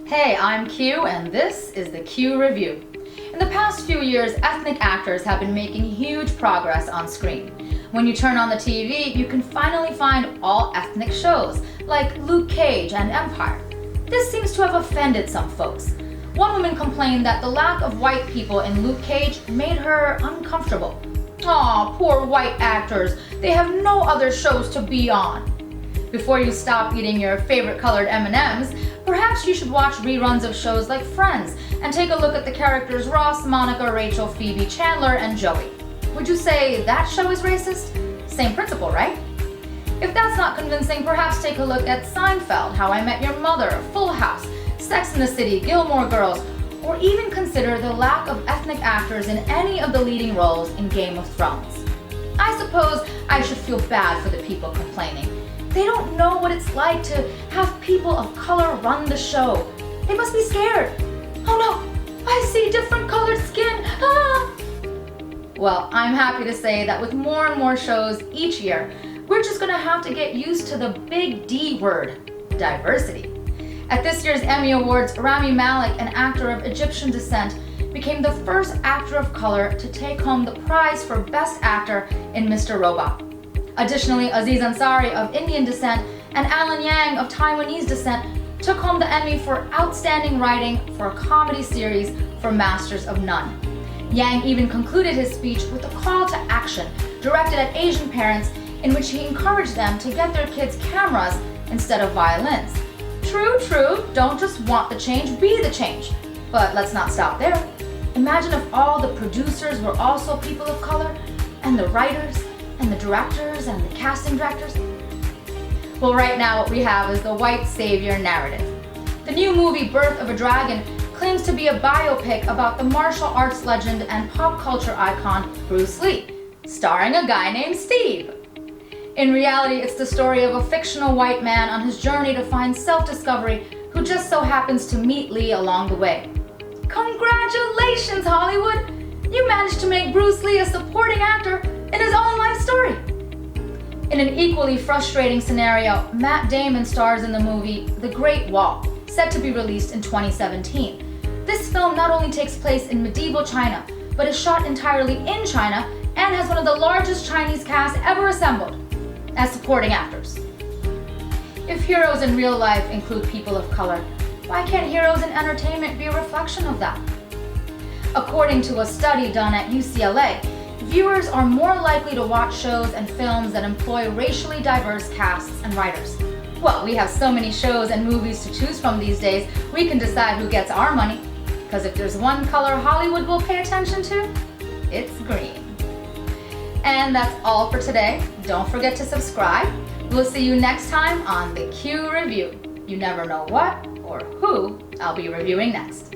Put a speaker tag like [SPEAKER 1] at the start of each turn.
[SPEAKER 1] Hey, I'm Q, and this is the Q Review. In the past few years, ethnic actors have been making huge progress on screen. When you turn on the TV, you can finally find all ethnic shows, like Luke Cage and Empire. This seems to have offended some folks. One woman complained that the lack of white people in Luke Cage made her uncomfortable. Aw, poor white actors, they have no other shows to be on. Before you stop eating your favorite colored M&Ms, perhaps you should watch reruns of shows like Friends and take a look at the characters Ross, Monica, Rachel, Phoebe, Chandler, and Joey. Would you say that show is racist? Same principle, right? If that's not convincing, perhaps take a look at Seinfeld, How I Met Your Mother, Full House, Sex and the City, Gilmore Girls, or even consider the lack of ethnic actors in any of the leading roles in Game of Thrones. I suppose I should feel bad for the people complaining. They don't know what it's like to have people of color run the show. They must be scared. Oh no, I see different colored skin. Ah! Well, I'm happy to say that with more and more shows each year, we're just gonna have to get used to the big D word, diversity. At this year's Emmy Awards, Rami Malek, an actor of Egyptian descent, became the first actor of color to take home the prize for Best Actor in Mr. Robot. Additionally, Aziz Ansari of Indian descent and Alan Yang of Taiwanese descent took home the Emmy for Outstanding Writing for a comedy series for Masters of None. Yang even concluded his speech with a call to action directed at Asian parents in which he encouraged them to get their kids cameras instead of violins. True, don't just want the change, be the change. But let's not stop there. Imagine if all the producers were also people of color, and the writers, and the directors, and the casting directors. Well, right now what we have is the white savior narrative. The new movie Birth of a Dragon claims to be a biopic about the martial arts legend and pop culture icon Bruce Lee, starring a guy named Steve. In reality, it's the story of a fictional white man on his journey to find self-discovery who just so happens to meet Lee along the way. Congratulations, Hollywood! You managed to make Bruce Lee a supporting actor in his own life story. In an equally frustrating scenario, Matt Damon stars in the movie The Great Wall, set to be released in 2017. This film not only takes place in medieval China, but is shot entirely in China and has one of the largest Chinese casts ever assembled as supporting actors. If heroes in real life include people of color, why can't heroes in entertainment be a reflection of that? According to a study done at UCLA, viewers are more likely to watch shows and films that employ racially diverse casts and writers. Well, we have so many shows and movies to choose from these days, we can decide who gets our money. Because if there's one color Hollywood will pay attention to, it's green. And that's all for today. Don't forget to subscribe. We'll see you next time on the Q Review. You never know what or who I'll be reviewing next.